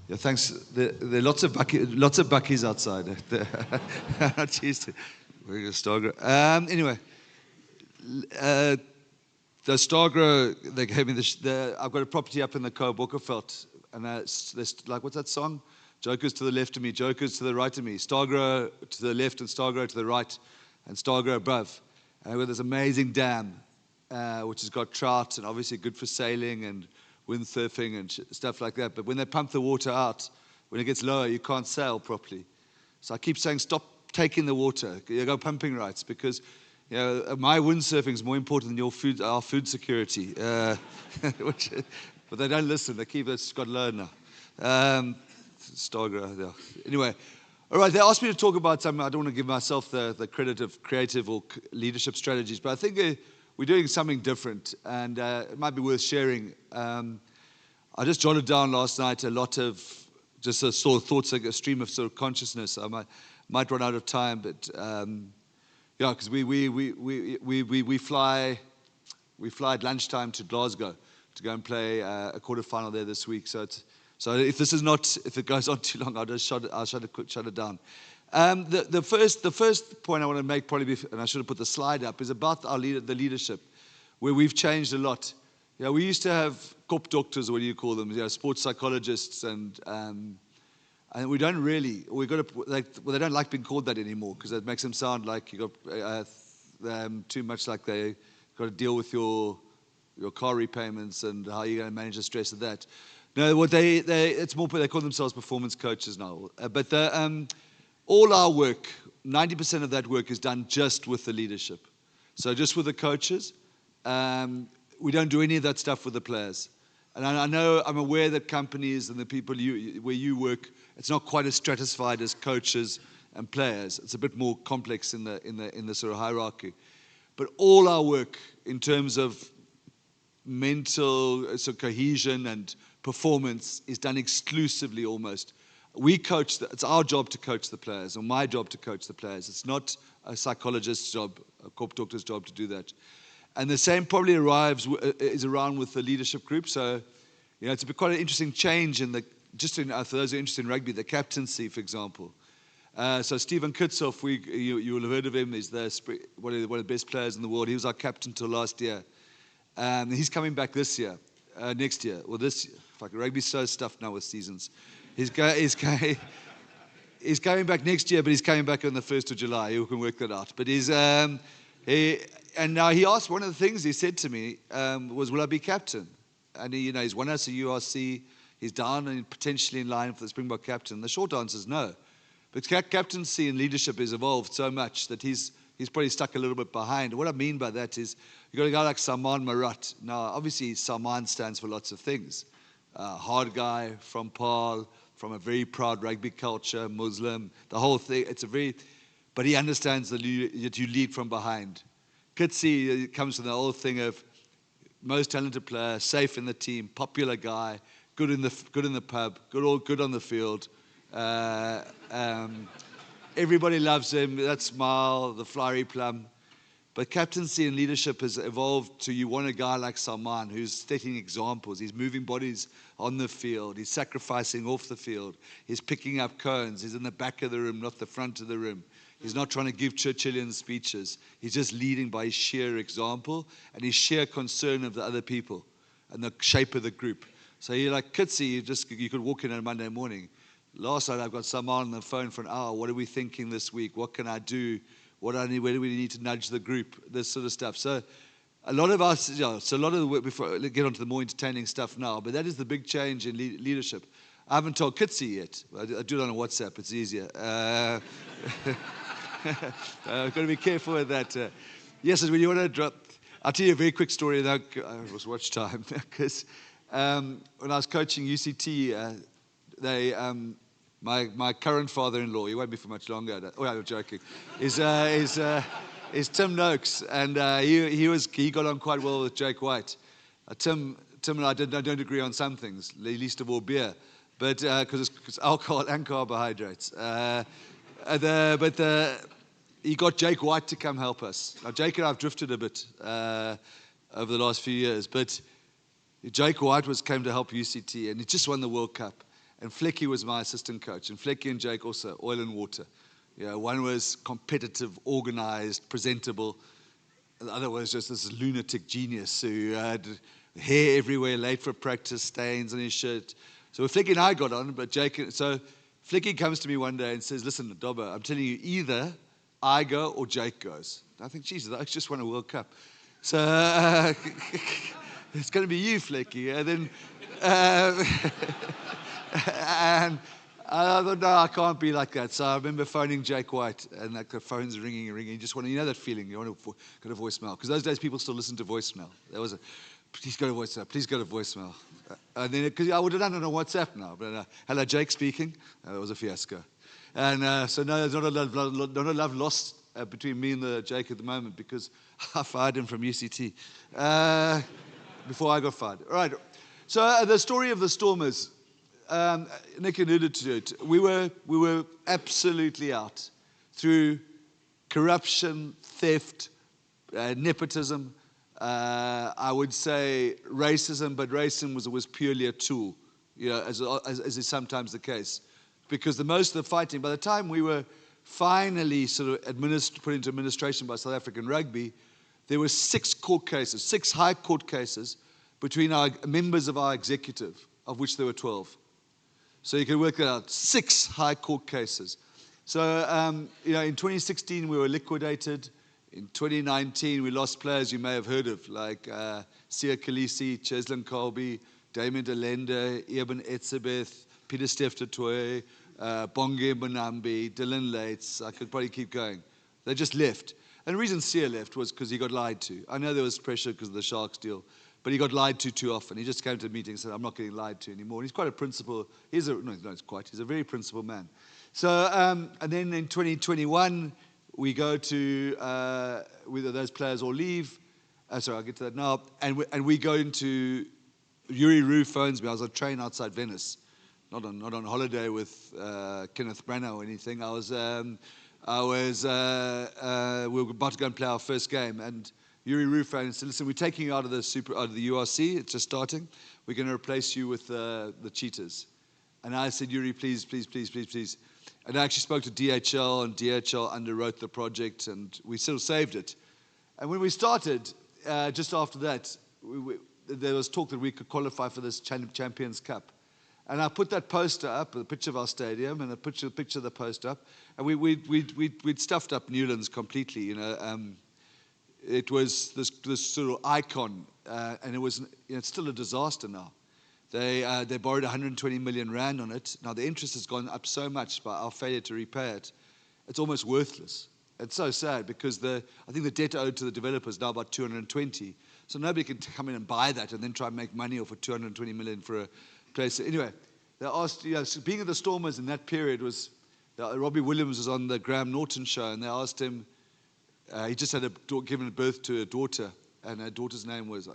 Yeah, thanks. There are lots of buckies outside. Not used to. We're going to start. Anyway, the Stargrow, they gave me I've got a property up in the Cove Walkerveld, and there's like, what's that song? Jokers to the left of me, jokers to the right of me. Stargrow to the left and Stargrow to the right, and Stargrow above. And with this amazing dam, which has got trout and obviously good for sailing and windsurfing and stuff like that. But when they pump the water out, when it gets lower, you can't sail properly. So I keep saying, stop taking the water. You got pumping rights, because my windsurfing is more important than our food security. But they don't listen. They keep it got low now. Stargrow. Anyway, all right. They asked me to talk about something. I don't want to give myself the credit of creative or leadership strategies, but I think we're doing something different, and it might be worth sharing. I just jotted down last night a lot of just sort of thoughts, like a stream of sort of consciousness. I might run out of time, but because we fly at lunchtime to Glasgow to go and play a quarterfinal there this week. So if it goes on too long, I'll shut it down. The first point I want to make, probably, and I should have put the slide up, is about the leadership, where we've changed a lot. We used to have cop doctors, or what do you call them? Sports psychologists, and we don't really. They don't like being called that anymore, because that makes them sound like you got too much like they got to deal with your car repayments and how you're going to manage the stress of that. No, what it's more, they call themselves performance coaches now. But all our work, 90% of that work is done just with the leadership. So just with the coaches. We don't do any of that stuff with the players. And I'm aware that companies and the people where you work, it's not quite as stratified as coaches and players. It's a bit more complex in the sort of hierarchy. But all our work in terms of mental cohesion and performance is done exclusively, almost. We coach. It's our job to coach the players, or my job to coach the players. It's not a psychologist's job, a corp doctor's job to do that. And the same probably is around with the leadership group. So, it's quite an interesting change for those who are interested in rugby, the captaincy, for example. So Stephen Kutsoff, you will have heard of him. He's one of the best players in the world. He was our captain till last year. He's coming back next year, or this year. Rugby's so stuffed now with seasons. He's coming back next year, but he's coming back on the 1st of July. You can work that out. But and now he asked, one of the things he said to me was, will I be captain? And he's won us a URC. He's down and potentially in line for the Springbok captain. The short answer is no. But captaincy and leadership has evolved so much that he's probably stuck a little bit behind. What I mean by that is, you've got a guy like Salman Marat. Now, obviously, Salman stands for lots of things. Hard guy from Paarl, from a very proud rugby culture, Muslim, the whole thing. But he understands that you lead from behind. Kitsi comes from the old thing of most talented player, safe in the team, popular guy, good in the pub, good on the field. Everybody loves him. That smile, the flowery plum. But captaincy and leadership has evolved to, you want a guy like Salman who's setting examples. He's moving bodies on the field. He's sacrificing off the field. He's picking up cones. He's in the back of the room, not the front of the room. He's not trying to give Churchillian speeches. He's just leading by his sheer example and his sheer concern of the other people and the shape of the group. So you're like Kitsi, you could walk in on a Monday morning. Last night I've got someone on the phone for an hour. What are we thinking this week? What can I do? Where do we need to nudge the group? This sort of stuff. So a lot of us, so a lot of the work, before I get on to the more entertaining stuff now, but that is the big change in leadership. I haven't told Kitsi yet. I do it on a WhatsApp. It's easier. I've got to be careful with that. Yes, when you want to drop, I'll tell you a very quick story. It was watch time. Because when I was coaching UCT, my current father-in-law, he won't be for much longer. Oh, I'm joking. Is Tim Noakes, and he got on quite well with Jake White. Tim and I don't agree on some things, least of all beer, but because it's alcohol and carbohydrates. He got Jake White to come help us. Now, Jake and I have drifted a bit over the last few years, but Jake White came to help UCT, and he just won the World Cup. And Flecky was my assistant coach. And Flecky and Jake also, oil and water. One was competitive, organized, presentable. The other was just this lunatic genius who had hair everywhere, late for practice, stains on his shirt. So Flecky and I got on, but so Flecky comes to me one day and says, listen, Dobbo, I'm telling you, either I go or Jake goes. And I think, Jesus, I just won a World Cup. So it's going to be you, Flecky. And then, and I thought, no, I can't be like that. So I remember phoning Jake White, and the phone's ringing. You just want to, that feeling, you want to go to voicemail. Because those days people still listen to voicemail. There was please go to voicemail, please go to voicemail. And then, because I would have done it on WhatsApp now. But hello, Jake speaking. It was a fiasco. And so no, there's not a love lost between me and Jake at the moment, because I fired him from UCT before I got fired. All right. So the story of the Stormers, Nick alluded to it. We were absolutely out through corruption, theft, nepotism. I would say racism, but racism was purely a tool, as is sometimes the case. Because most of the fighting, by the time we were finally sort of put into administration by South African Rugby, there were 6 high court cases between our members of our executive, of which there were 12. So you can work that out, 6 high court cases. So, in 2016 we were liquidated. In 2019 we lost players you may have heard of, like Sia Khaleesi, Cheslin Colby, Damien Delende, Eben Etzebeth, Peter Steftotoy, Bonge Bonambi, Dylan Lates. I could probably keep going. They just left. And the reason Sia left was because he got lied to. I know there was pressure because of the Sharks deal, but he got lied to too often. He just came to a meeting and said, I'm not getting lied to anymore. And he's quite a principled, he's a very principled man. So, and then in 2021, we go to, whether those players all leave. Sorry, I'll get to that now. And we go into, Yuri Roo phones me. I was on a train outside Venice, not on holiday with Kenneth Branagh or anything. We were about to go and play our first game, and Yuri Roo phoned and said, listen, we're taking you out of the URC, it's just starting. We're going to replace you with the Cheetahs. And I said, Yuri, please, please, please, please, please. And I actually spoke to DHL, and DHL underwrote the project, and we still saved it. And when we started, just after that, there was talk that we could qualify for this Champions Cup. And I put that poster up, a picture of our stadium, and a picture of the poster up, and we'd stuffed up Newlands completely. It was this sort of icon, and it was it's still a disaster now. They borrowed 120 million rand on it. Now the interest has gone up so much by our failure to repay it. It's almost worthless. It's so sad because I think the debt owed to the developers is now about 220. So nobody can come in and buy that and then try and make money off of 220 million for a place. Anyway, they asked, being at the Stormers in that period was, Robbie Williams was on the Graham Norton show, and they asked him, he just had given birth to a daughter, and her daughter's name was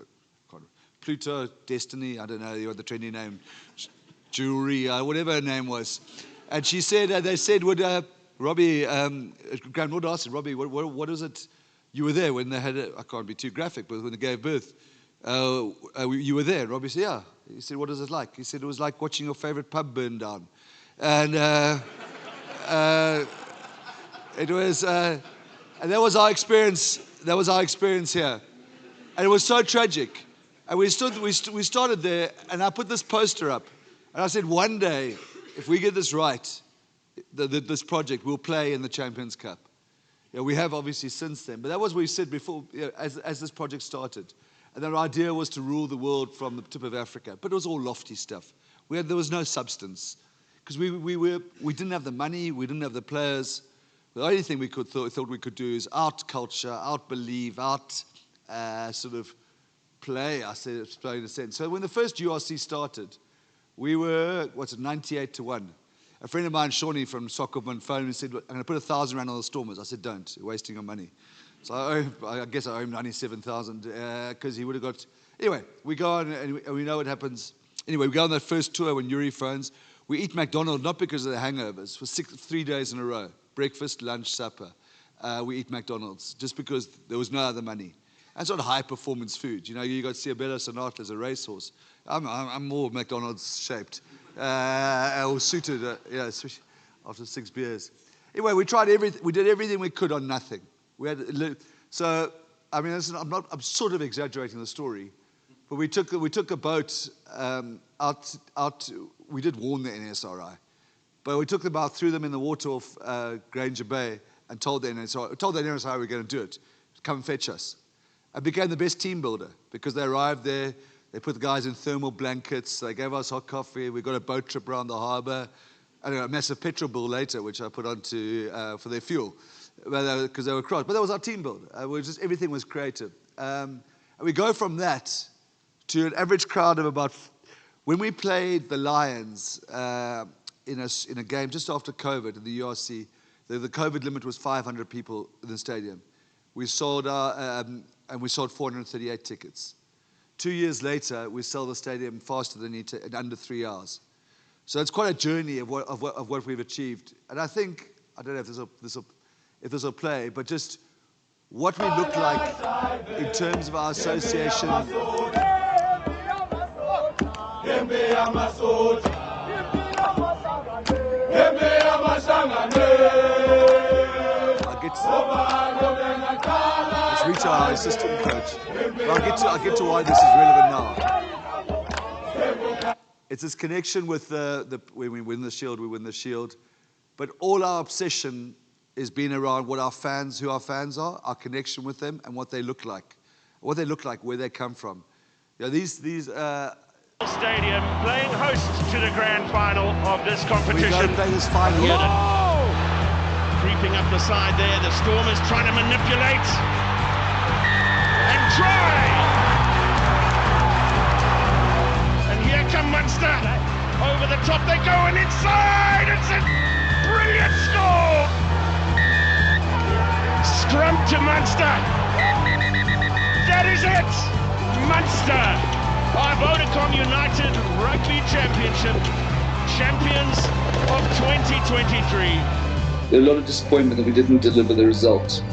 Pluto, Destiny, I don't know what the trendy name, Jewelry, whatever her name was. And she said, they said, would Robbie, Graham Norton asked him, Robbie, what is it? You were there when they had I can't be too graphic, but when they gave birth, you were there. Robbie said, yeah. He said, what is it like? He said, it was like watching your favorite pub burn down. And it was, and that was our experience. That was our experience here. And it was so tragic. And we started there, and I put this poster up. And I said, one day, if we get this right, this project, we'll play in the Champions Cup. We have obviously since then, but that was what we said before, as this project started. And our idea was to rule the world from the tip of Africa, but it was all lofty stuff. There was no substance because we didn't have the money, we didn't have the players. The only thing we thought we could do is out culture, out believe, out sort of play. I said play in a sense. So when the first URC started, we were 98-1. A friend of mine, Shawnee from Soccerman, phoned and said, I'm going to put 1,000 rand on the Stormers. I said, don't. You're wasting your money. So I guess I owe him 97,000 because he would have got... Anyway, we go on and we know what happens. Anyway, we go on that first tour when Yuri phones. We eat McDonald's, not because of the hangovers, for 3 days in a row. Breakfast, lunch, supper. We eat McDonald's just because there was no other money. And sort of high-performance food. You know, you got Ciabella Sonata as a racehorse. I'm more McDonald's shaped or suited, especially after 6 beers. Anyway, we tried everything. We did everything we could on nothing. We had so. I mean, I'm sort of exaggerating the story, but we took a boat out. We did warn the NSRI, but we took them out, threw them in the water off Granger Bay, and told the NSRI we were going to do it. Come and fetch us. I became the best team builder because they arrived there. They put the guys in thermal blankets. They gave us hot coffee. We got a boat trip around the harbour. I got a massive petrol bill later, which I put onto for their fuel, because they were cross. But that was our team build. Everything was creative. And we go from that to an average crowd of about. When we played the Lions in a game just after COVID in the URC, the COVID limit was 500 people in the stadium. We sold 438 tickets. 2 years later, we sell the stadium faster than in under 3 hours. So it's quite a journey of what we've achieved. And I think, I don't know if this will play, but just what we look like in terms of our association. Let's reach our assistant coach. But I'll get to why this is relevant now. It's this connection with when we win the Shield, we win the Shield. But all our obsession is being around who our fans are, our connection with them, and what they look like. Where they come from. You know, these Stadium playing host to the grand final of this competition. We're going to play this final. Creeping up the side there, the Storm is trying to manipulate and try. And here come Munster over the top. They go and inside. It's a brilliant score. Scrum to Munster. That is it. Munster are Vodacom United Rugby Championship champions of 2023. There's a lot of disappointment that we didn't deliver the result.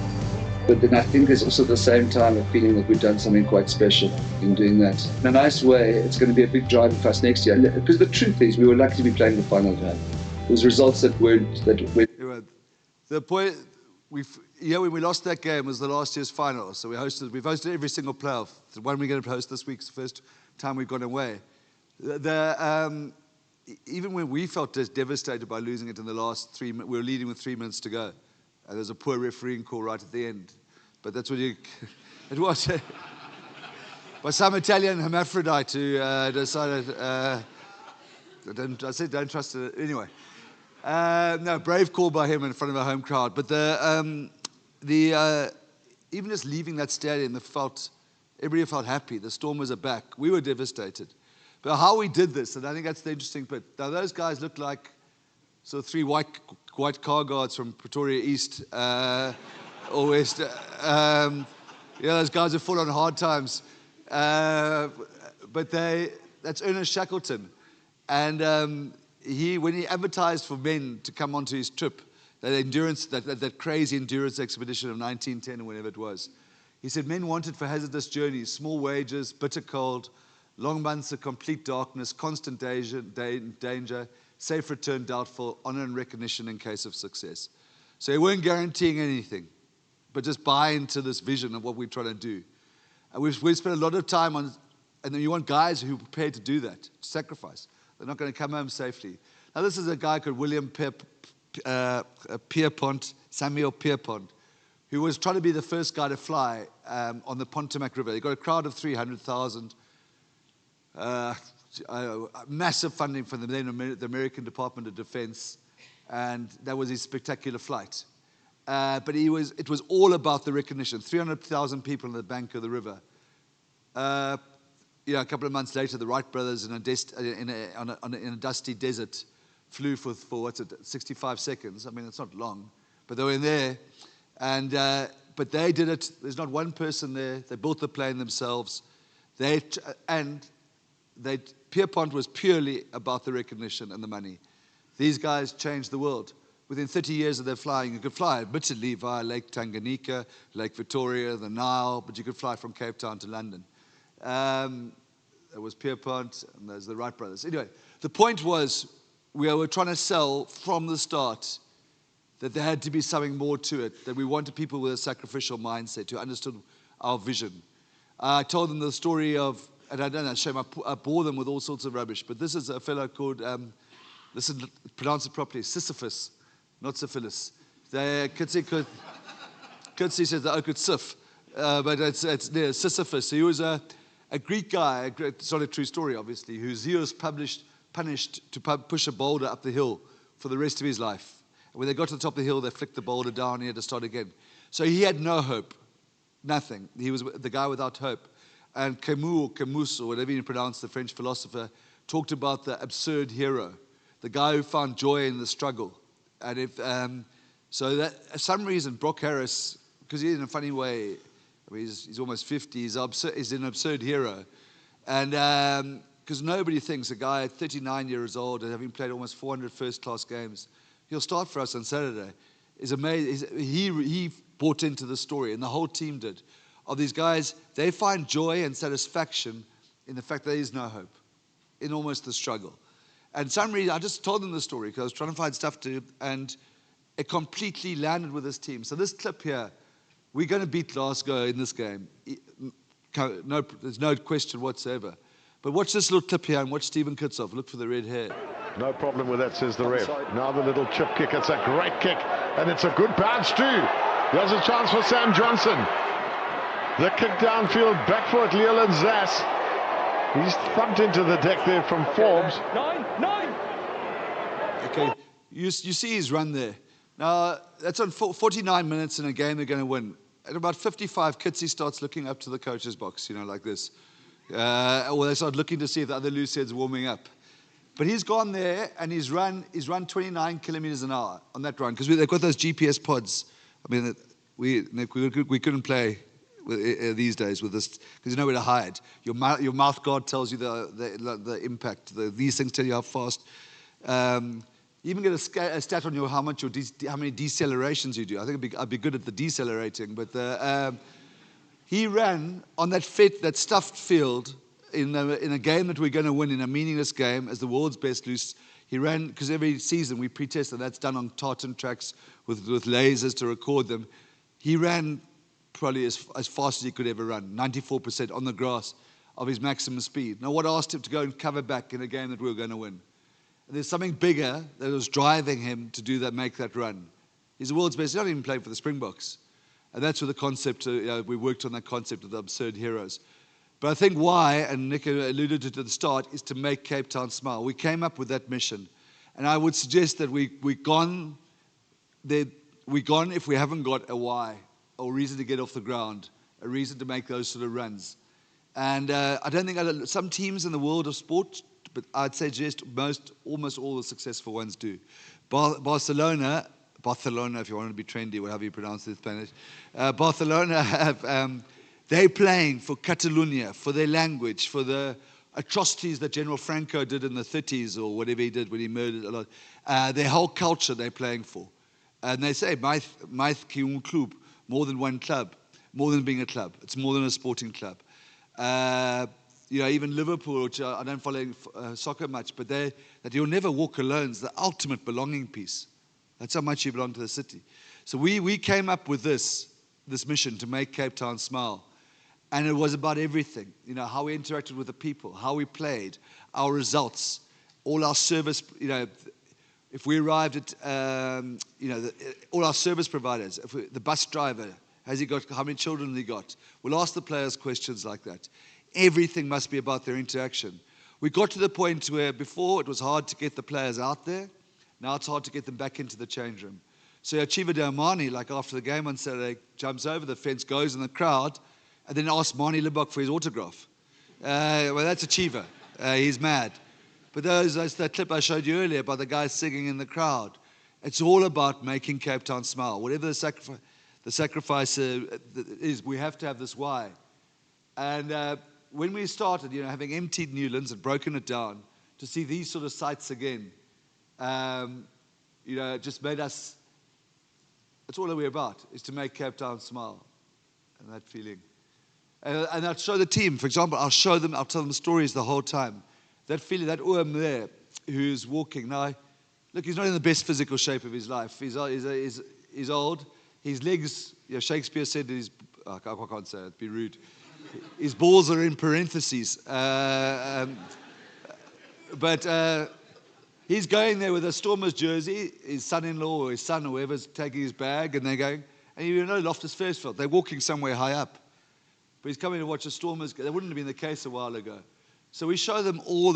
But then I think there's also at the same time a feeling that we've done something quite special in doing that. In a nice way, it's going to be a big driver for us next year. Because the truth is, we were lucky to be playing the final game. It was results that weren't. The point, when we lost that game was the last year's final. So we've hosted every single playoff. The one we're going to host this week's the first time we've gone away. Even when we felt devastated by losing it in the last 3 minutes, we were leading with 3 minutes to go. And there's a poor refereeing call right at the end. But that's what it was. By some Italian hermaphrodite who decided, don't trust it. Anyway. No, brave call by him in front of a home crowd. But even just leaving that stadium, everybody felt happy. The Stormers are back. We were devastated. But how we did this, and I think that's the interesting bit. Now, those guys look like sort of 3 white car guards from Pretoria East or West. Those guys are full on hard times. But that's Ernest Shackleton. And when he advertised for men to come onto his trip, that crazy endurance expedition of 1910 or whenever it was, he said men wanted for hazardous journeys, small wages, bitter cold, long months of complete darkness, constant danger, safe return doubtful, honor and recognition in case of success. So they weren't guaranteeing anything, but just buy into this vision of what we're trying to do. And we've spent a lot of time on, and then you want guys who are prepared to do that, sacrifice. They're not going to come home safely. Now this is a guy called Samuel Pierpont, who was trying to be the first guy to fly on the Pontomac River. He got a crowd of 300,000. Massive funding from the American Department of Defense, and that was his spectacular flight. But it was all about the recognition. 300,000 people on the bank of the river. A couple of months later, the Wright brothers in a dusty desert flew for 65 seconds. I mean, it's not long, but they were in there, but they did it. There's not one person there. They built the plane themselves. Pierpont was purely about the recognition and the money. These guys changed the world. within 30 years of their flying, you could fly admittedly via Lake Tanganyika, Lake Victoria, the Nile, but you could fly from Cape Town to London. There was Pierpont, and there's the Wright brothers. Anyway, the point was we were trying to sell from the start that there had to be something more to it, that we wanted people with a sacrificial mindset who understood our vision. I told them the story of, and I don't know, shame, I bore them with all sorts of rubbish, but this is a fellow called, listen, pronounce it properly, Sisyphus, not syphilis. Kitsi says the oak sif, but it's near Sisyphus. So he was a Greek guy, it's not a true story, obviously, who Zeus punished to push a boulder up the hill for the rest of his life. And when they got to the top of the hill, they flicked the boulder down, and he had to start again. So he had no hope, nothing. He was the guy without hope. And Camus, or whatever you pronounce, the French philosopher, talked about the absurd hero, the guy who found joy in the struggle. And so that, for some reason, Brock Harris, because he's in a funny way, I mean, he's almost 50, he's an absurd hero. And because nobody thinks a guy at 39 years old, and having played almost 400 first-class games, he'll start for us on Saturday, is amazing. He bought into the story, and the whole team did, of these guys. They find joy and satisfaction in the fact that there is no hope, in almost the struggle. And some reason, I just told them the story because I was trying to find stuff to, and it completely landed with this team. So this clip here, we're going to beat Glasgow in this game. No, there's no question whatsoever. But watch this little clip here and watch Stephen Kitsoff. Look for the red hair. No problem with that, says the ref. Now the little chip kick. It's a great kick, and it's a good bounce too. There's a chance for Sam Johnson. The kick downfield, back foot, Leland Zass. He's thumped into the deck there from Forbes. Nine. Okay, you see his run there. Now, that's on 49 minutes in a game they're going to win. At about 55, Kitsy starts looking up to the coach's box, like this. Or they start looking to see if the other loose head's warming up. But he's gone there, and he's run 29 kilometers an hour on that run, because they've got those GPS pods. I mean, we couldn't play these days with this, because there's nowhere to hide. Your mouth guard tells you the impact. These things tell you how fast. You even get a stat on how many decelerations you do. I think I'd be good at the decelerating, but he ran on that stuffed field in a game that we're going to win, in a meaningless game, as the world's best loose. He ran, because every season we pre-test, and that's done on tartan tracks with lasers to record them. He ran probably as fast as he could ever run, 94% on the grass of his maximum speed. Now, what asked him to go and cover back in a game that we were going to win? And there's something bigger that was driving him to do that, make that run. He's the world's best. He's not even playing for the Springboks. And that's where the concept, we worked on that concept of the absurd heroes. But I think why, and Nick alluded to it at the start, is to make Cape Town smile. We came up with that mission. And I would suggest that we're gone if we haven't got a why, or a reason to get off the ground, a reason to make those sort of runs. And I don't think some teams in the world of sport, but I'd say just almost all the successful ones do. Barcelona, if you want to be trendy, whatever you pronounce it in Spanish, Barcelona have, they're playing for Catalonia, for their language, for the atrocities that General Franco did in the 30s, or whatever he did when he murdered a lot. Their whole culture they're playing for. And they say, mais que un club, more than one club, more than being a club. It's more than a sporting club. Even Liverpool, which I don't follow soccer much, but that you'll never walk alone is the ultimate belonging piece. That's how much you belong to the city. So we came up with this mission to make Cape Town smile. And it was about everything, how we interacted with the people, how we played, our results, all our service, if we arrived at, all our service providers, the bus driver, how many children has he got? We'll ask the players questions like that. Everything must be about their interaction. We got to the point where before it was hard to get the players out there. Now it's hard to get them back into the change room. So Chiva Domani, like after the game on Saturday, jumps over the fence, goes in the crowd, and then asks Mani Limbok for his autograph. Well, that's a Chiva. He's mad. But that's that clip I showed you earlier about the guy singing in the crowd. It's all about making Cape Town smile. Whatever the sacrifice is, we have to have this why. And when we started, having emptied Newlands and broken it down, to see these sort of sites again, just made us, that's all that we're about, is to make Cape Town smile. And that feeling. And I'd show the team, for example, I'll tell them stories the whole time. That feeling, that Oom there, who's walking. Now, look, he's not in the best physical shape of his life. He's old. His legs, Shakespeare said, I can't say it, it'd be rude. His balls are in parentheses. But he's going there with a Stormers jersey, his son-in-law or his son or whoever's taking his bag, and they're going, and Loftus Fairfield, they're walking somewhere high up. But he's coming to watch the Stormers. That wouldn't have been the case a while ago. So we show them all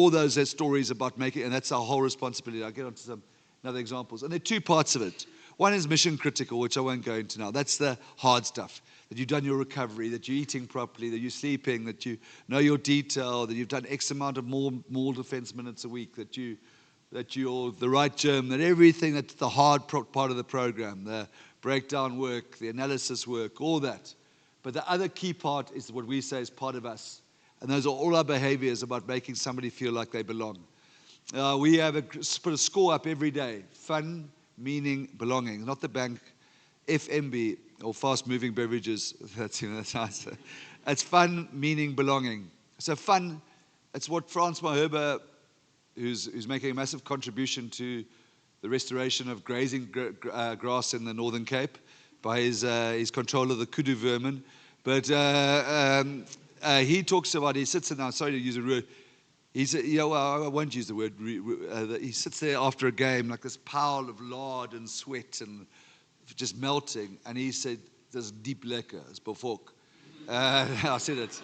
those stories about making, and that's our whole responsibility. I'll get on to some other examples. And there are two parts of it. One is mission critical, which I won't go into now. That's the hard stuff, that you've done your recovery, that you're eating properly, that you're sleeping, that you know your detail, that you've done X amount of more defense minutes a week, that you're the right gym, that everything, that's the hard part of the program, the breakdown work, the analysis work, all that. But the other key part is what we say is part of us. And those are all our behaviors about making somebody feel like they belong. We put a score up every day. Fun, meaning, belonging. Not the bank, FMB, or fast-moving beverages. That's nice. It's fun, meaning, belonging. So fun, it's what Francois Herber, who's making a massive contribution to the restoration of grazing grass in the Northern Cape by his control of the kudu vermin. But he talks about, he sits in now, sorry to use a word, he said, I won't use the word, he sits there after a game like this pile of lard and sweat and just melting, and he said, there's deep lekker, it's befok. I said it.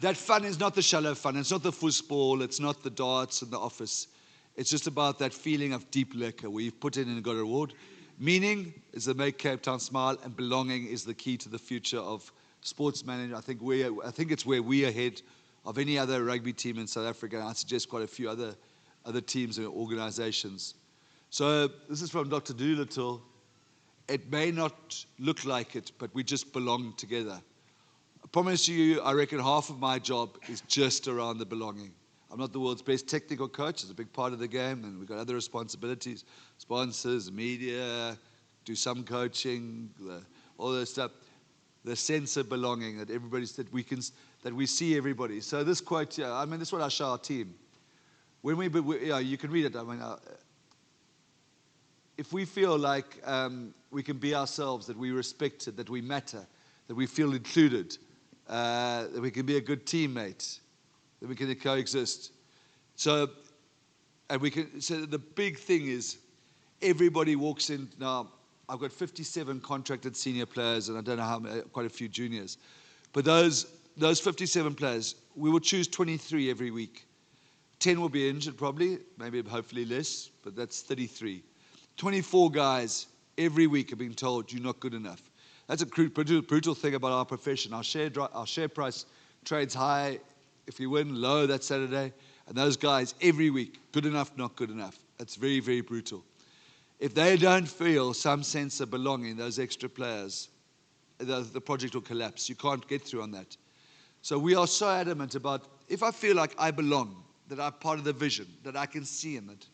That fun is not the shallow fun, it's not the football, it's not the darts in the office. It's just about that feeling of deep lekker where you've put in and got a reward. Meaning is to make Cape Town smile, and belonging is the key to the future of sports management. I think it's where we are ahead of any other rugby team in South Africa. And I suggest quite a few other teams and organizations. So this is from Dr. Doolittle. It may not look like it, but we just belong together. I promise you, I reckon half of my job is just around the belonging. I'm not the world's best technical coach. It's a big part of the game, and we've got other responsibilities, sponsors, media, do some coaching, all that stuff. The sense of belonging that that we see everybody. So this quote here, this is what I show our team. When you can read it. If we feel like we can be ourselves, that we're respected, that we matter, that we feel included, that we can be a good teammate, that we can coexist. So the big thing is everybody walks in. Now, I've got 57 contracted senior players, and I don't know how many, quite a few juniors. But those 57 players, we will choose 23 every week. 10 will be injured probably, maybe hopefully less, but that's 33. 24 guys every week are being told you're not good enough. That's a brutal thing about our profession. Our share price trades high if we win, low that Saturday. And those guys every week, good enough, not good enough. That's very, very brutal. If they don't feel some sense of belonging, those extra players, the project will collapse. You can't get through on that. So we are so adamant about, if I feel like I belong, that I'm part of the vision, that I can see in it.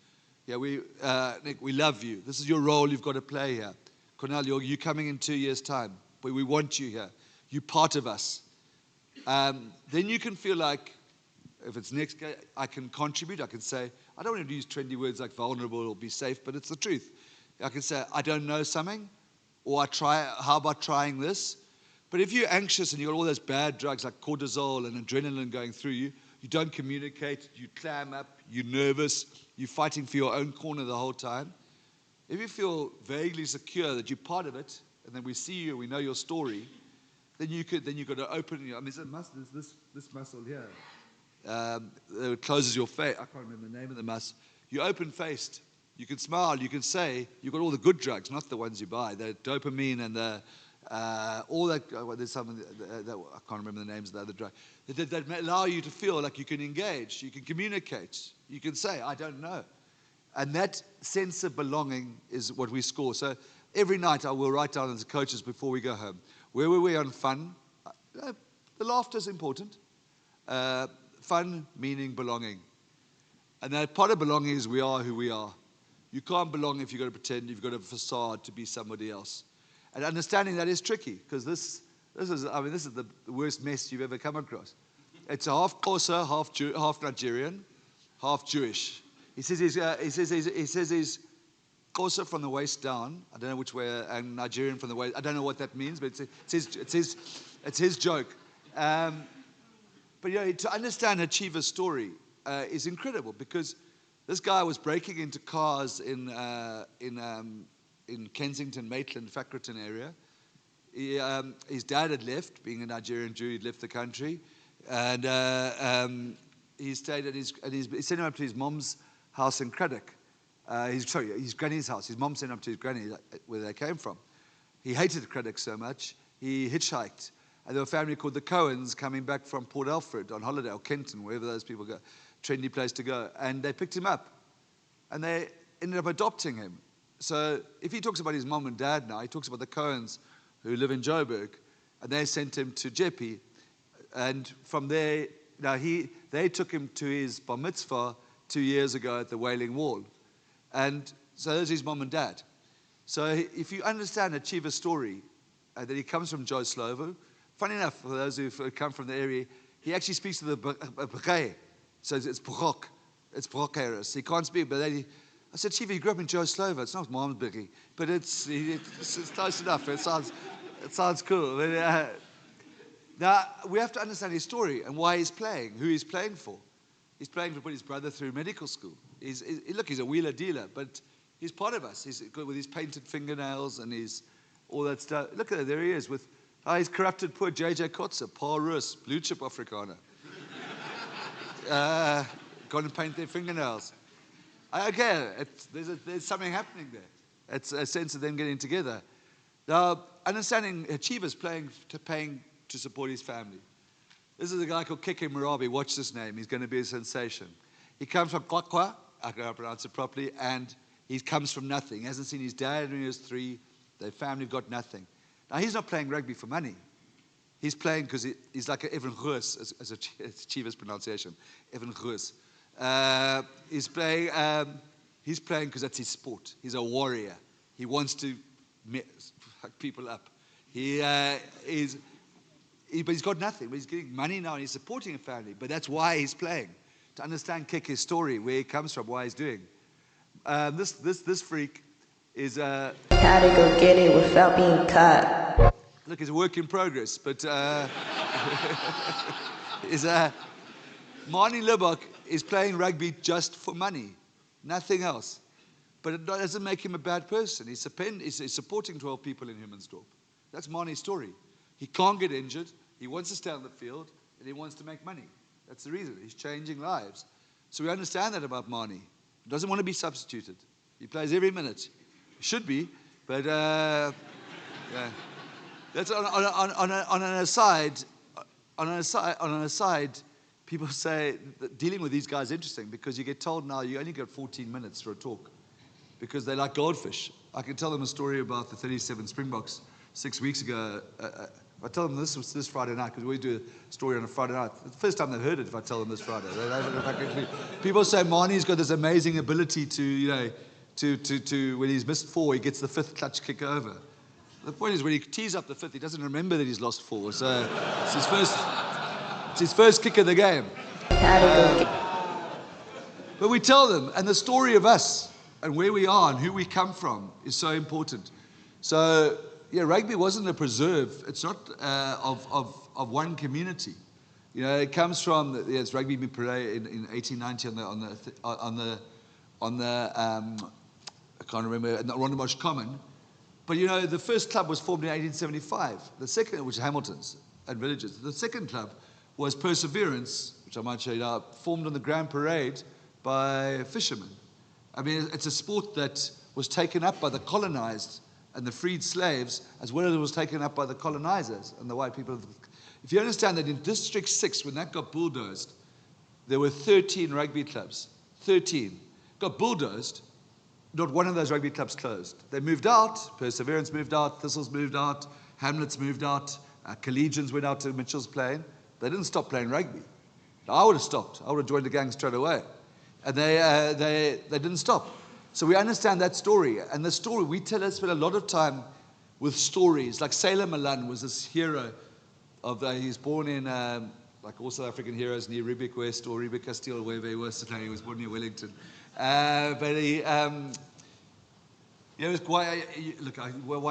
Nick, we love you. This is your role you've got to play here. Cornell, you're coming in 2 years' time, but we want you here. You're part of us. Then you can feel like, if it's next game, I can contribute. I can say, I don't want to use trendy words like vulnerable or be safe, but it's the truth. I can say, I don't know something, or how about trying this? But if you're anxious and you've got all those bad drugs like cortisol and adrenaline going through you, you don't communicate, you clam up, you're nervous, you're fighting for your own corner the whole time. If you feel vaguely secure that you're part of it, and then we see you, we know your story, then you've got to open. There's this muscle here. It closes your face. I can't remember the name of the muscle. You're open-faced. You can smile. You can say you've got all the good drugs, not the ones you buy. The dopamine and the all that. There's some that I can't remember the names of the other drugs that allow you to feel like you can engage. You can communicate. You can say, "I don't know," and that sense of belonging is what we score. So every night I will write down as coaches before we go home. Where were we on fun? The laughter is important. Fun, meaning, belonging. And that part of belonging is we are who we are. You can't belong if you've got to pretend you've got a facade to be somebody else. And understanding that is tricky, because this is the worst mess you've ever come across. It's a half Xhosa, half Nigerian, half Jewish. He says he's Xhosa from the waist down. I don't know which way, and Nigerian from the waist. I don't know what that means, but it's his joke. But to understand Achiever's story is incredible, because this guy was breaking into cars in Kensington, Maitland, Fackleton area. His dad had left, being a Nigerian Jew. He'd left the country, and he stayed at he sent him up to his mom's house in Craddock. His granny's house. His mom sent him up to his granny, where they came from. He hated Craddock so much, he hitchhiked. And there were a family called the Cohens coming back from Port Alfred on holiday, or Kenton, wherever those people go. Trendy place to go. And they picked him up. And they ended up adopting him. So if he talks about his mom and dad now, he talks about the Cohens who live in Joburg. And they sent him to Jeppe. And from there, they took him to his bar mitzvah 2 years ago at the Wailing Wall. And so there's his mom and dad. So if you understand Achiever's story, that he comes from Joe Slovo, funny enough, for those who come from the area, he actually speaks to the B'chai. So it's B'chok. It's B'chok. He can't speak, but I said, Achiever, you grew up in Joe Slovo. It's not Mom's Biggie, but it's close enough. It sounds cool. But, now, we have to understand his story and why he's playing, who he's playing for. He's playing to put his brother through medical school. He's a wheeler dealer, but he's part of us. He's good with his painted fingernails and all that stuff. Look at it, there he is with his corrupted poor JJ Kotze, Paul Rus, blue chip Afrikaner. Gone and paint their fingernails. There's something happening there. It's a sense of them getting together. Now, understanding Achiever's paying to support his family. This is a guy called Keke Murabi. Watch this name. He's going to be a sensation. He comes from Kwakwa, I can't pronounce it properly, and he comes from nothing. He hasn't seen his dad when he was 3. Their family have got nothing. Now, he's not playing rugby for money. He's playing because he's like Evan Goos, as Achiever's pronunciation, Evan Goos. He's playing because that's his sport. He's a warrior. He wants to fuck people up. But he's got nothing. But he's getting money now and he's supporting a family. But that's why he's playing. To understand Keke's story, where he comes from, why he's doing. This freak is How to go get it without being caught. Look, it's a work in progress, but Marnie Lubbock is playing rugby just for money, nothing else. But it doesn't make him a bad person. He's supporting 12 people in Humansdorp. That's Marnie's story. He can't get injured. He wants to stay on the field, and he wants to make money. That's the reason. He's changing lives. So we understand that about Marnie. He doesn't want to be substituted. He plays every minute. He should be, but yeah. That's on an aside. On an aside, people say that dealing with these guys is interesting because you get told now you only get 14 minutes for a talk because they like goldfish. I can tell them a story about the 37 Springboks 6 weeks ago. I tell them this was this Friday night because we do a story on a Friday night. It's the first time they've heard it if I tell them this Friday. People say Marnie's got this amazing ability to when he's missed 4, he gets the 5th clutch kick over. The point is when he tees up the 5th, he doesn't remember that he's lost 4. So it's his first kick of the game. But we tell them, and the story of us and where we are and who we come from is so important. So yeah, rugby wasn't a preserve. It's not of one community. You know, it comes from it's rugby being played in 1890 on the I can't remember Rondebosch Common. But you know, the first club was formed in 1875. The second, which is Hamilton's and Villages. The second club was Perseverance, which I might show you now, formed on the Grand Parade by fishermen. I mean, it's a sport that was taken up by the colonized and the freed slaves, as well as it was taken up by the colonizers and the white people. If you understand that in District 6, when that got bulldozed, there were 13 rugby clubs. 13. Got bulldozed, not one of those rugby clubs closed. They moved out, Perseverance moved out, Thistles moved out, Hamlets moved out, Collegians went out to Mitchell's Plain. They didn't stop playing rugby. I would have stopped. I would have joined the gang straight away. And they didn't stop. So we understand that story. And the story, we spend a lot of time with stories. Like Sailor Malan was this hero he was born in, like all South African heroes, near Riebeek West or Riebeek Castile, wherever he was. He was born near Wellington. But he, why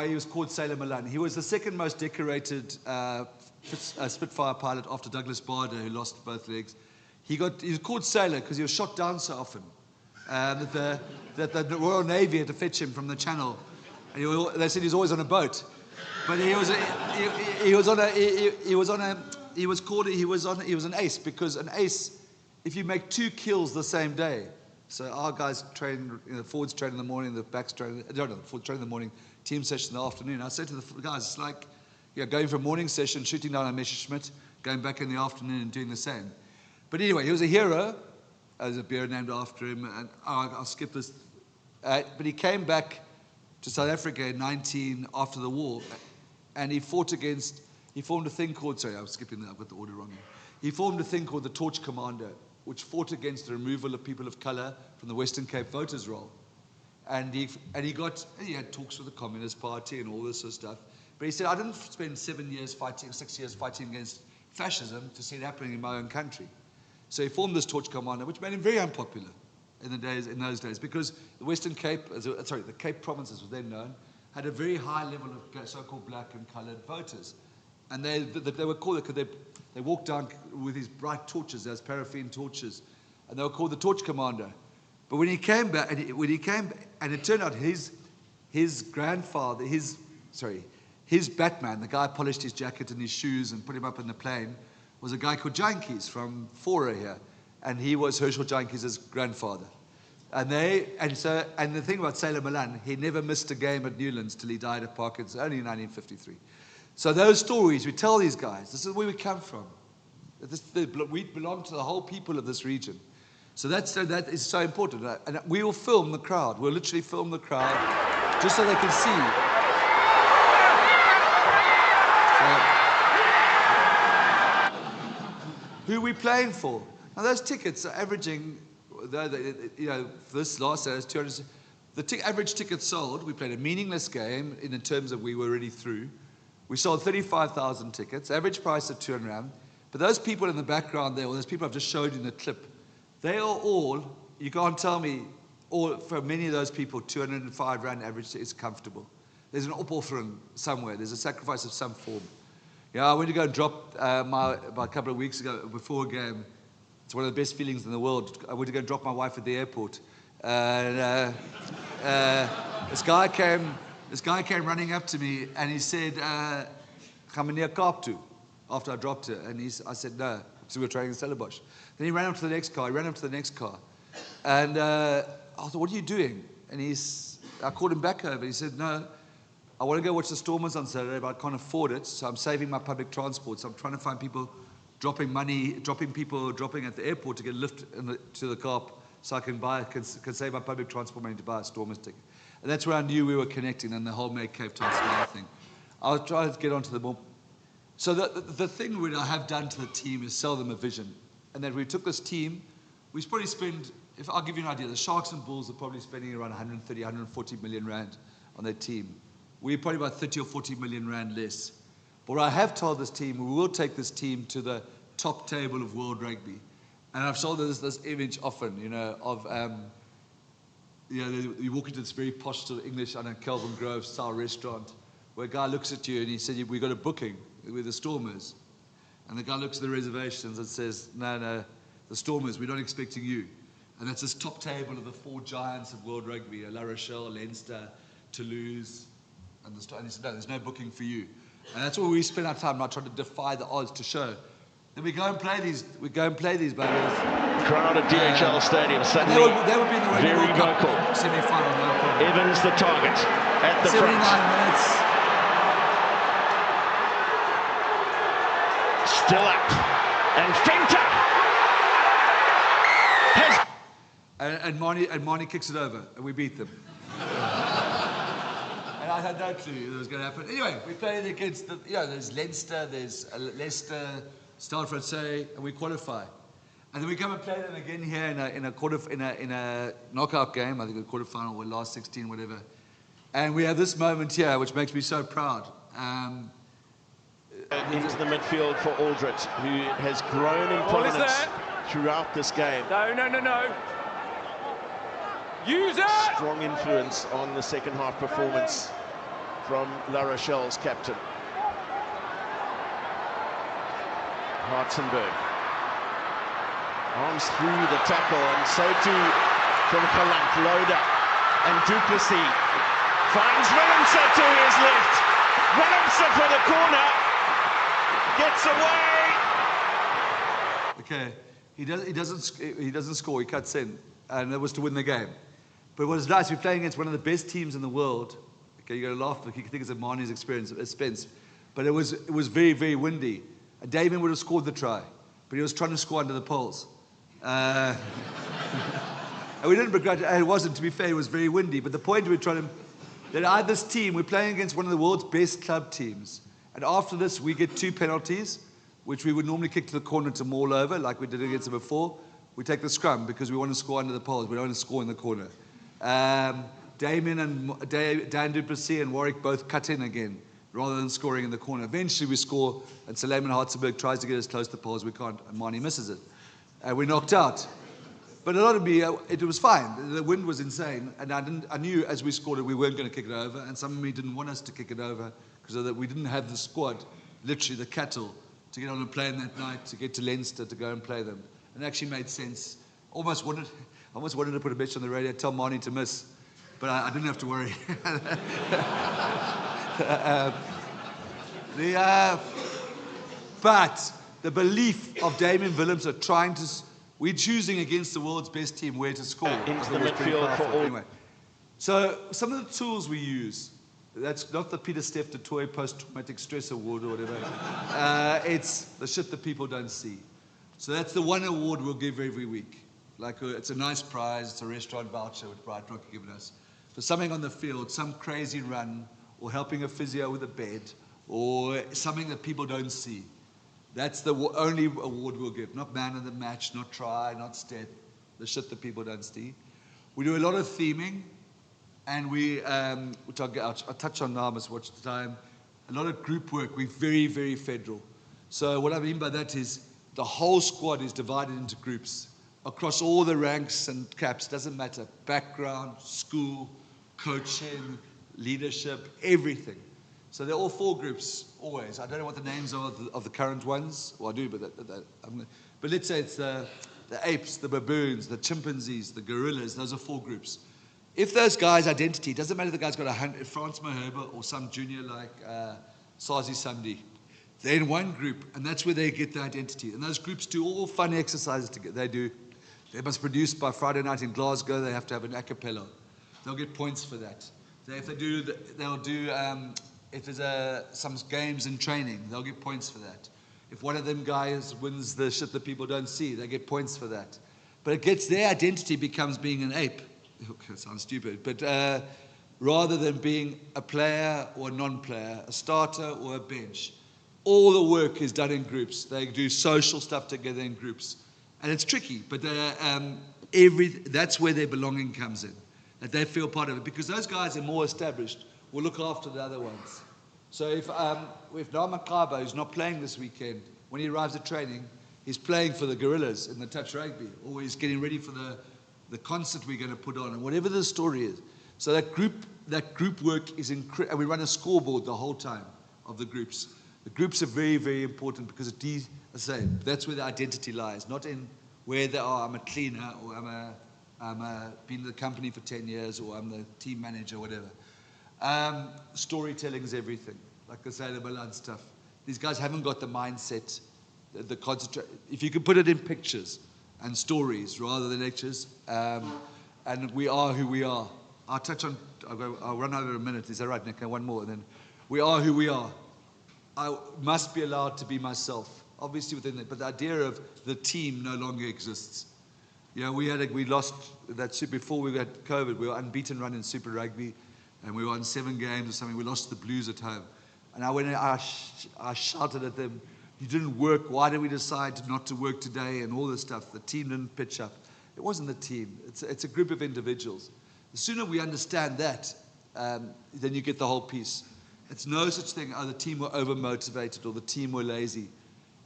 he was called Sailor Malan. He was the second most decorated Spitfire pilot after Douglas Bader, who lost both legs. He was called Sailor because he was shot down so often that the Royal Navy had to fetch him from the Channel. And they said he was always on a boat, but he was an ace, because an ace, if you make 2 kills the same day. So our guys train, forwards train in the morning, the backs train, forwards train in the morning, team session in the afternoon. I said to the guys, it's like going for a morning session, shooting down a Messerschmitt, going back in the afternoon and doing the same. But anyway, he was a hero. There's a beer named after him, and I'll skip this. But he came back to South Africa in after the war, and he formed a thing called, sorry, I'm skipping that, I've got the order wrong here. He formed a thing called the Torch Commando, which fought against the removal of people of colour from the Western Cape voters' roll. And he had talks with the Communist Party and all this sort of stuff. But he said, I didn't spend 6 years fighting against fascism to see it happening in my own country. So he formed this Torch Commando, which made him very unpopular in those days, because the Western Cape, the Cape provinces was then known, had a very high level of so-called black and coloured voters. And they were called, because they walked down with these bright torches, those paraffin torches, and they were called the Torch Commando. But when he came back, and it turned out his grandfather, his Batman, the guy who polished his jacket and his shoes and put him up in the plane, was a guy called Jantjies from Fora here, and he was Herschel Jantjies' grandfather. And the thing about Sailor Malan, he never missed a game at Newlands till he died of Parkinson's, only in 1953. So those stories, we tell these guys, this is where we come from. We belong to the whole people of this region. So that is so important. And we will film the crowd. We'll literally film the crowd just so they can see. Who are we playing for? Now those tickets are averaging, this last day is 200. The average ticket sold, we played a meaningless game in terms of we were already through. We sold 35,000 tickets, average price of 200 rand. But those people in the background there, or those people I've just showed you in the clip, they are all, you can't tell me, for many of those people, 205 rand average is comfortable. There's an opoffering somewhere. There's a sacrifice of some form. I went to go and drop about a couple of weeks ago before a game. It's one of the best feelings in the world. I went to go and drop my wife at the airport. And this guy came running up to me and he said, "Gaan we near Kaap toe?" After I dropped her. And I said, no, because we were training in Stellenbosch. Then he ran up to the next car. And I thought, what are you doing? And I called him back over. He said, no, I want to go watch the Stormers on Saturday, but I can't afford it, so I'm saving my public transport. So I'm trying to find people dropping at the airport to get a lift to the Kaap, so I can save my public transport money to buy a Stormers ticket. And that's where I knew we were connecting, and the whole Make Cape Town Smile thing. I was trying to get onto the more. So the thing that I have done to the team is sell them a vision, and that we took this team. We probably spend, if I'll give you an idea, the Sharks and Bulls are probably spending around 130, 140 million rand on their team. We're probably about 30 or 40 million rand less. But I have told this team, we will take this team to the top table of world rugby. And I've shown this image often, of, you walk into this very posh sort of English, Kelvin Grove style restaurant, where a guy looks at you and he said, "We got a booking with the Stormers." And the guy looks at the reservations and says, no, the Stormers, we're not expecting you. And that's this top table of the 4 giants of world rugby, La Rochelle, Leinster, Toulouse, and he said, no, there's no booking for you. And that's where we spend our time, not trying to defy the odds to show. Then we go and play these buggers. Crowd at DHL Stadium suddenly they would be in the very vocal. Semi-final, no problem. Evans the target at the 79 front. minutes. Still up. And Fenta has... And Marnie kicks it over, and we beat them. And I had no clue that was going to happen. Anyway, we played against there's Leinster, there's Leicester, Stade Francais, and we qualify. And then we come and play them again here in a knockout game. I think a quarterfinal or last 16, whatever. And we have this moment here, which makes me so proud. Into the midfield for Aldrich, who has grown in prominence throughout this game. No. Use it! Strong influence on the second half performance from La Rochelle's captain. Hartzenberg. Arms through the tackle, and so too from Galant, Loader, and Duplessis. Finds Willemse to his left. Willemse for the corner. Gets away. Okay, he doesn't score. He cuts in, and that was to win the game. But what is nice, we're playing against one of the best teams in the world. Okay, you're gonna laugh, but you can think it's a Marnie's experience at Spence. But it was very, very windy. Damien would have scored the try, but he was trying to score under the poles. And we didn't begrudge it. It wasn't, to be fair, it was very windy. But the point we were trying to, that I had this team, we're playing against one of the world's best club teams. And after this, we get 2 penalties, which we would normally kick to the corner to maul over, like we did against them before. We take the scrum because we want to score under the poles. We don't want to score in the corner. Damien and Dan Duplessis and Warwick both cut in again, rather than scoring in the corner. Eventually we score, and Suleiman Hartzenberg tries to get us close to the poles. We can't, and Marnie misses it. We're knocked out. But a lot of me, it was fine. The wind was insane, and I knew as we scored it, we weren't going to kick it over, and some of me didn't want us to kick it over because we didn't have the squad, literally the cattle, to get on a plane that night, to get to Leinster, to go and play them. And it actually made sense. Almost wanted to put a bitch on the radio, tell Marnie to miss, but I didn't have to worry. But the belief of Damien Willemse we're choosing against the world's best team where to score. Into the midfield for all. Anyway, so some of the tools we use, that's not the Peter Steph du Toit post-traumatic stress award or whatever. It's the shit that people don't see. So that's the one award we'll give every week. Like it's a nice prize, it's a restaurant voucher which Bright Rock have given us. For something on the field, some crazy run, or helping a physio with a bed, or something that people don't see. That's the only award we'll give. Not man of the match, not try, not step. The shit that people don't see. We do a lot of theming, and which I'll touch on now, must watch the time. A lot of group work. We're very, very federal. So what I mean by that is the whole squad is divided into groups across all the ranks and caps. Doesn't matter. Background, school, coaching, leadership, everything. So they're all 4 groups, always. I don't know what the names are of the current ones. Well, I do, but let's say it's the apes, the baboons, the chimpanzees, the gorillas. Those are 4 groups. If those guys' identity, doesn't matter if the guy's got France Maherba or some junior like Sazi Samdi, they're in one group, and that's where they get their identity. And those groups do all fun exercises together. They must produce by Friday night in Glasgow. They have to have an a cappella. They'll get points for that. If there's some games and training, they'll get points for that. If one of them guys wins the shit that people don't see, they get points for that. But their identity becomes being an ape. Okay, it sounds stupid, but rather than being a player or a non-player, a starter or a bench, all the work is done in groups. They do social stuff together in groups, and it's tricky. But that's where their belonging comes in, that they feel part of it, because those guys are more established. Will look after the other ones. So if Nama Kaba, who's not playing this weekend, when he arrives at training, he's playing for the Gorillas in the touch rugby, or he's getting ready for the concert we're going to put on, and whatever the story is. So that group work is incredible, and we run a scoreboard the whole time of the groups. The groups are very, very important because that's where the identity lies, not in where they are. I'm a cleaner, or I'm been in the company for 10 years, or I'm the team manager, or whatever. Storytelling is everything. Like I say, the Milan stuff. These guys haven't got the mindset, the concentration. If you could put it in pictures and stories rather than lectures, and we are who we are. I'll run over a minute. Is that right, Nick? One more, and then we are who we are. I must be allowed to be myself, obviously within that. But the idea of the team no longer exists. You know, we lost that before we had COVID. We were unbeaten run in Super Rugby. And we won 7 games or something. We lost the Blues at home. And I went in, I shouted at them, you didn't work. Why did we decide not to work today? And all this stuff. The team didn't pitch up. It wasn't the team. It's a group of individuals. The sooner we understand that, then you get the whole piece. It's no such thing, the team were over-motivated or the team were lazy.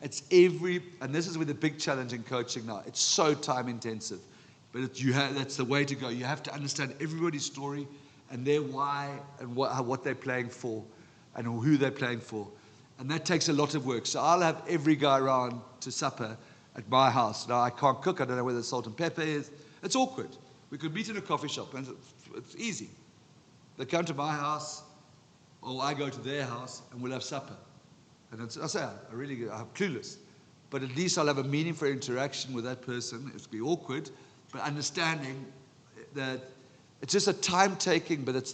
It's and this is with the big challenge in coaching now. It's so time-intensive. But that's the way to go. You have to understand everybody's story and their why and what they're playing for and who they're playing for. And that takes a lot of work. So I'll have every guy around to supper at my house. Now, I can't cook. I don't know where the salt and pepper is. It's awkward. We could meet in a coffee shop, and it's easy. They come to my house, or I go to their house, and we'll have supper. And I say, I'm clueless. But at least I'll have a meaningful interaction with that person. It'll be awkward, but understanding that it's just a time-taking, but it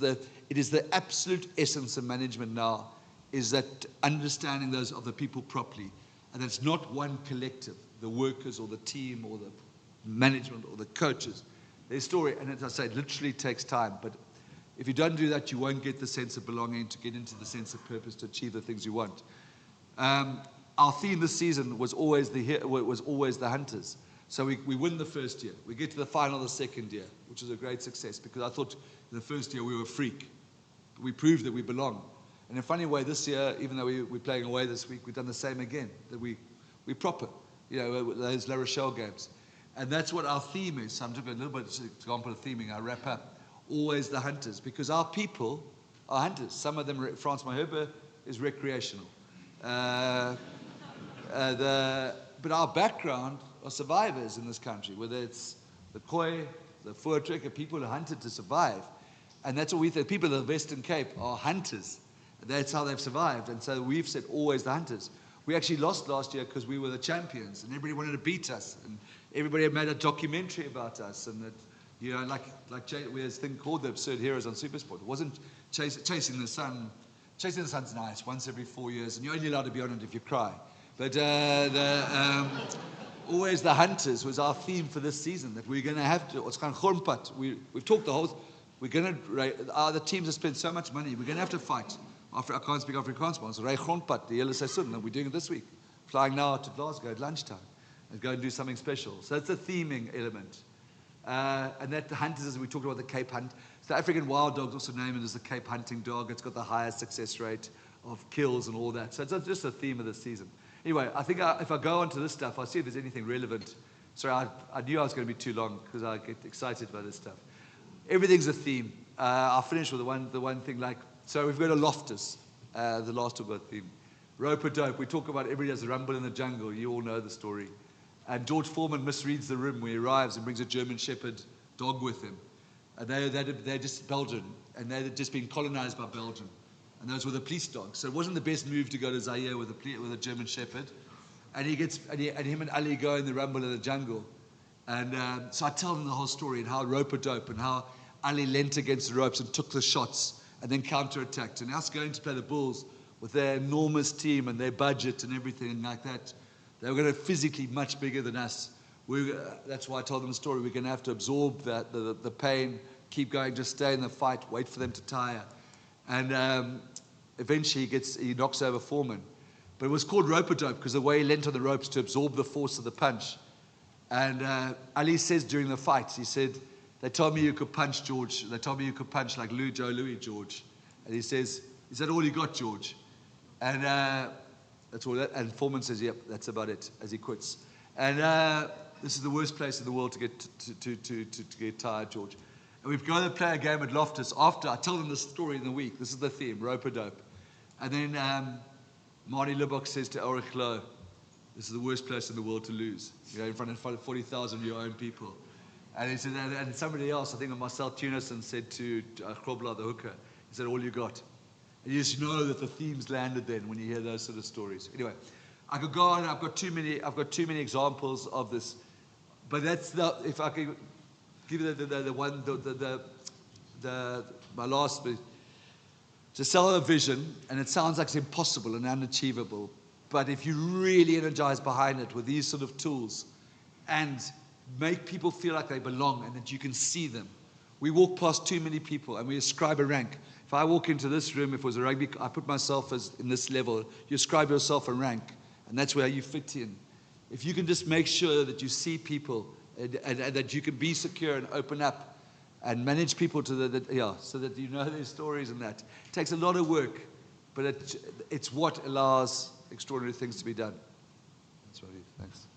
is the absolute essence of management now, is that understanding those of the people properly. And it's not one collective, the workers or the team or the management or the coaches. Their story, and as I say, it literally takes time. But if you don't do that, you won't get the sense of belonging, to get into the sense of purpose, to achieve the things you want. Our theme this season was always the hunters. So we win the first year. We get to the final the second year, which is a great success, because I thought in the first year we were a freak. We proved that we belong. And in a funny way, this year, even though we're playing away this week, we've done the same again. That we're proper, those La Rochelle games. And that's what our theme is. So I'm taking a little bit of an example of theming. I wrap up. Always the hunters, because our people are hunters. Some of them, Frans Maherbe is recreational. But our background are survivors in this country, whether it's the Khoi, the Voortrekker, people who hunted to survive. And that's what we think. People of the Western Cape are hunters. That's how they've survived. And so we've said always the hunters. We actually lost last year because we were the champions, and everybody wanted to beat us, and everybody had made a documentary about us, and that, we had this thing called The Absurd Heroes on SuperSport. It wasn't chasing the sun. Chasing the sun's nice once every 4 years, and you're only allowed to be on it if you cry. But always the hunters was our theme for this season, that we're going to have to. It's kind of grondpad. We've talked the whole. We're going to. The teams have spent so much money. We're going to have to fight. I can't speak Afrikaans, but it's ry grondpad the hele seisoen, and we're doing it this week. Flying now to Glasgow at lunchtime and go and do something special. So that's the theming element. And that the hunters, as we talked about the Cape Hunt, the African wild dog's also named as the Cape Hunting dog. It's got the highest success rate of kills and all that. So it's just a theme of the season. Anyway, I think if I go on to this stuff, I'll see if there's anything relevant. Sorry, I knew I was going to be too long because I get excited about this stuff. Everything's a theme. I'll finish with the one thing so we've got a Loftus, the last talk about theme. Roper Dope, we talk about everybody has a rumble in the jungle. You all know the story. And George Foreman misreads the room when he arrives and brings a German Shepherd dog with him. And they're just Belgian, and they'd just been colonized by Belgium. And those were the police dogs. So it wasn't the best move to go to Zaire with a German Shepherd. And him and Ali go in the rumble in the jungle. And so I tell them the whole story and how Roper Dope and how Ali leant against the ropes and took the shots and then counter-attacked. And us going to play the Bulls with their enormous team and their budget and everything like that, they were going to physically much bigger than us. That's why I told them the story. We're going to have to absorb that, the pain, keep going, just stay in the fight, wait for them to tire. And eventually he knocks over Foreman. But it was called Roper Dope because the way he leant on the ropes to absorb the force of the punch. And Ali says during the fight, he said, they told me you could punch, George. They told me you could punch like Joe Louis, George. And he says, is that all you got, George? And that's all. And Foreman says, yep, that's about it, as he quits. And this is the worst place in the world to get tired, George. And we've gone to play a game at Loftus after I tell them the story in the week. This is the theme, Roper Dope. And then Marty Lubbock says to Ulrich Loh, this is the worst place in the world to lose. In front of 40,000 of your own people. And he said, and somebody else, I think Marcel Tunison said to Krobler, the hooker, he said, all you got. And you just know that the themes landed then when you hear those sort of stories. Anyway, I could go on. I've got too many examples of this, but that's if I could give you my last bit. To sell a vision, and it sounds like it's impossible and unachievable, but if you really energize behind it with these sort of tools, and make people feel like they belong and that you can see them. We walk past too many people and we ascribe a rank. If I walk into this room, if it was a rugby, I put myself as in this level. You ascribe yourself a rank. And that's where you fit in. If you can just make sure that you see people and that you can be secure and open up and manage people to so that you know their stories and that. It takes a lot of work, but it's what allows extraordinary things to be done. That's right. Thanks.